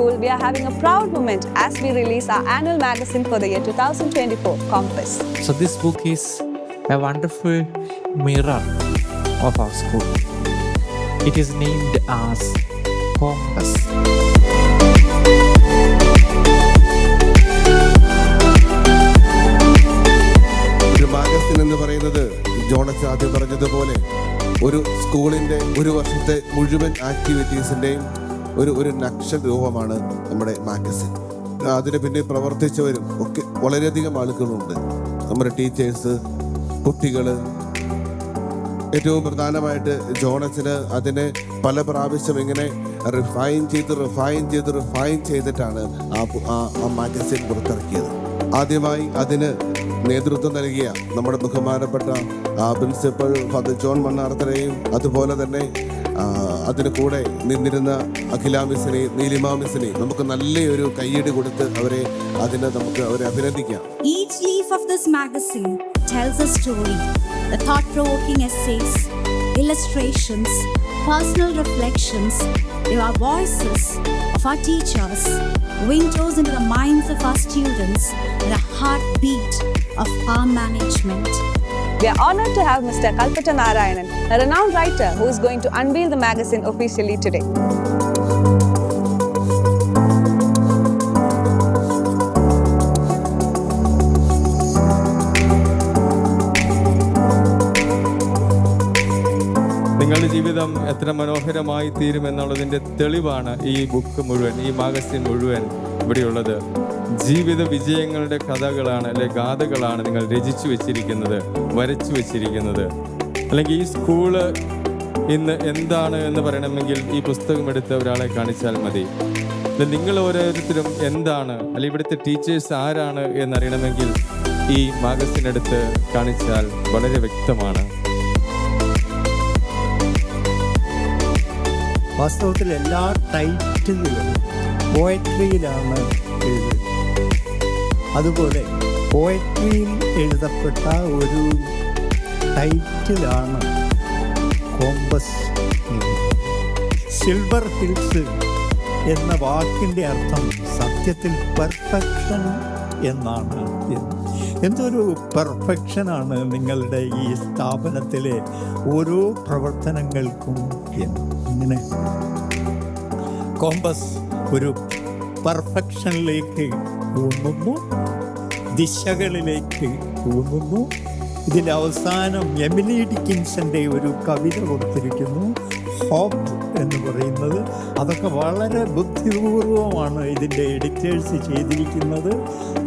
School, we are having a proud moment as we release our annual magazine for the year 2024, Compass. So this book is a wonderful mirror of our school. It is named as Compass. ഒരു magazine എന്ന് പറയുന്നത് Jones ആദ്യം പറഞ്ഞതുപോലെ ഒരു സ്കൂളിൻ്റെ ഒരു വർഷത്തെ മുഴുവൻ ആക്ടിവിറ്റീസിൻ്റെയും ഒരു നക്ഷൽ രൂപമാണ് നമ്മുടെ മാഗസിൻ. അതിന് പിന്നെ പ്രവർത്തിച്ചവരും ഒക്കെ വളരെയധികം ആളുകളുണ്ട്. നമ്മുടെ ടീച്ചേഴ്സ്, കുട്ടികൾ. ഏറ്റവും പ്രധാനമായിട്ട് ജോണസിന് അതിനെ പല പ്രാവശ്യം ഇങ്ങനെ റിഫൈൻ ചെയ്തിട്ടാണ് ആ മാഗസിൻ പുറത്തിറക്കിയത്. ആദ്യമായി അതിന് നേതൃത്വം നൽകിയ നമ്മുടെ ബഹുമാനപ്പെട്ട പ്രിൻസിപ്പൽ ഫാദർ ജോൺ മണ്ണാർത്തലയും അതുപോലെ തന്നെ അതിന് കൂടെ നിന്നിരുന്ന അഖില മിസ്സിനെയും നീലിമ മിസ്സിനെയും നമുക്ക് നല്ലൊരു കയ്യടി കൊടുത്ത് നമുക്ക് അവരെ അഭിനന്ദിക്കാം. Each leaf of this magazine tells a story. The thought-provoking essays, illustrations, personal reflections, they are voices of our teachers, windows into the minds of our students, and a heartbeat of our management. We are honored to have Mr. Kalpata Narayanan, a renowned writer who is going to unveil the magazine officially today. നിങ്ങളുടെ ജീവിതം എത്ര മനോഹരമായി തീരുമെന്നുള്ളതിൻ്റെ തെളിവാണ് ഈ book മുഴുവൻ, ഈ magazine മുഴുവൻ ഇവിടെയുള്ളത്. ജീവിത വിജയങ്ങളുടെ കഥകളാണ്, അല്ലെ ഗാഥകളാണ് നിങ്ങൾ രചിച്ചു വെച്ചിരിക്കുന്നത്, വരച്ചു വെച്ചിരിക്കുന്നത്. അല്ലെങ്കിൽ ഈ സ്കൂള് ഇന്ന് എന്താണ് എന്ന് പറയണമെങ്കിൽ ഈ പുസ്തകം എടുത്ത് ഒരാളെ കാണിച്ചാൽ മതി. നിങ്ങൾ ഓരോരുത്തരും എന്താണ്, അല്ലെങ്കിൽ ഇവിടുത്തെ ടീച്ചേഴ്സ് ആരാണ് എന്നറിയണമെങ്കിൽ ഈ മാഗസിൻ എടുത്ത് കാണിച്ചാൽ വളരെ വ്യക്തമാണ്. വാസ്തവത്തിൽ എല്ലാ ടൈറ്റിലുകളും പോയട്രിയിലാണ് എഴുതുന്നത്. അതുപോലെ പോയട്രിയിൽ എഴുതപ്പെട്ട ഒരു ടൈറ്റിലാണ് കോമ്പസ്. സിൽവർ ഹിൽസ് എന്ന വാക്കിൻ്റെ അർത്ഥം സത്യത്തിൽ പെർഫെക്ഷൻ എന്നാണ്. എന്തൊരു പെർഫെക്ഷനാണ് നിങ്ങളുടെ ഈ സ്ഥാപനത്തിലെ ഓരോ പ്രവർത്തനങ്ങൾക്കും എന്ന്. ഇങ്ങനെ കോമ്പസ് ഒരു പെർഫെക്ഷനിലേക്ക് ഊന്നുന്നു, ദിശകളിലേക്ക് ഊന്നുന്നു. ഇതിൻ്റെ അവസാനം എമിലി ഡിക്കിൻസൻ്റെ ഒരു കവിത കൊടുത്തിരിക്കുന്നു, ഹോപ്പ് എന്ന് പറയുന്നത്. അതൊക്കെ വളരെ ബുദ്ധിപൂർവമാണ് ഇതിൻ്റെ എഡിറ്റേഴ്സ് ചെയ്തിരിക്കുന്നത്.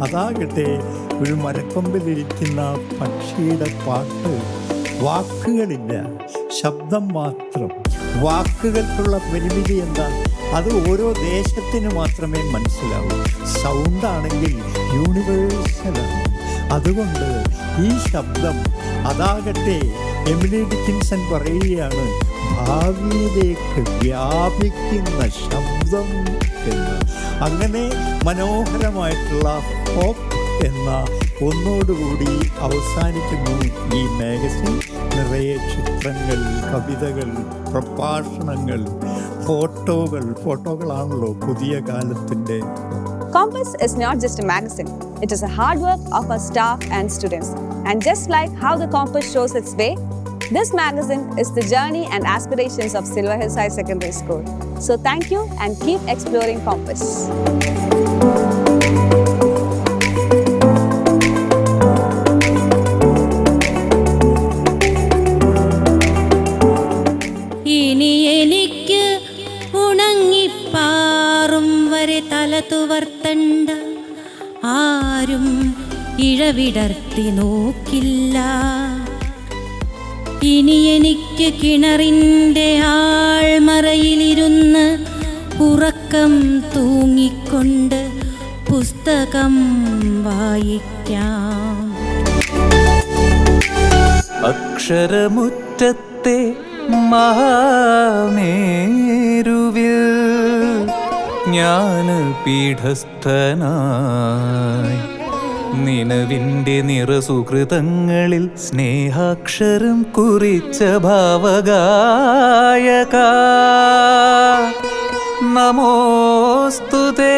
അതാകട്ടെ ഒരു മരക്കൊമ്പിലിരിക്കുന്ന പക്ഷിയുടെ പാട്ട്, വാക്കുകളില്ല, ശബ്ദം മാത്രം. വാക്കുകൾക്കുള്ള പരിമിതി എന്താ? അത് ഓരോ ദേശത്തിന് മാത്രമേ മനസ്സിലാവൂ. സൗണ്ടാണെങ്കിൽ യൂണിവേഴ്സലാണ്. അതുകൊണ്ട് ഈ ശബ്ദം, അതാകട്ടെ എമിലി ഡിക്കിൻസൺ പറയുകയാണ്, ഭാവിയിലേക്ക് വ്യാപിക്കുന്ന ശബ്ദം എന്ന്. അങ്ങനെ മനോഹരമായിട്ടുള്ള ഹോപ്പ് എന്ന ഒന്നോടുകൂടി അവസാനിക്കുന്നു ഈ മാഗസിൻ. നിറയെ ചിത്രങ്ങൾ, കവിതകൾ, പ്രഭാഷണങ്ങൾ, ഫോട്ടോകളാണല്ലോ പുതിയ കാലത്തിൻ്റെ. Compass is not just a magazine, it is a hard work of our staff and students. And just like how the compass shows its way, this magazine is the journey and aspirations of Silver Hills High Secondary School. So thank you and keep exploring Compass. ഇനി എനിക്ക് ഉണങ്ങിപ്പാറും വരെ തല തുവർത്തണ്ട, ആരും ഇഴവിടർത്തി നോക്കില്ല. ഇനി എനിക്ക് കിണറിൻ്റെ ആൾമറയിലിരുന്ന് ഉറക്കം തൂങ്ങിക്കൊണ്ട് പുസ്തകം വായിക്കാം. അക്ഷരമുറ്റത്തെ മഹാമേരുവിൽ ജ്ഞാനപീഠസ്ഥനായി നിലവിൻ്റെ നിറസുഹൃതങ്ങളിൽ സ്നേഹാക്ഷരം കുറിച്ച ഭാവഗായക നമോസ്തുതേ.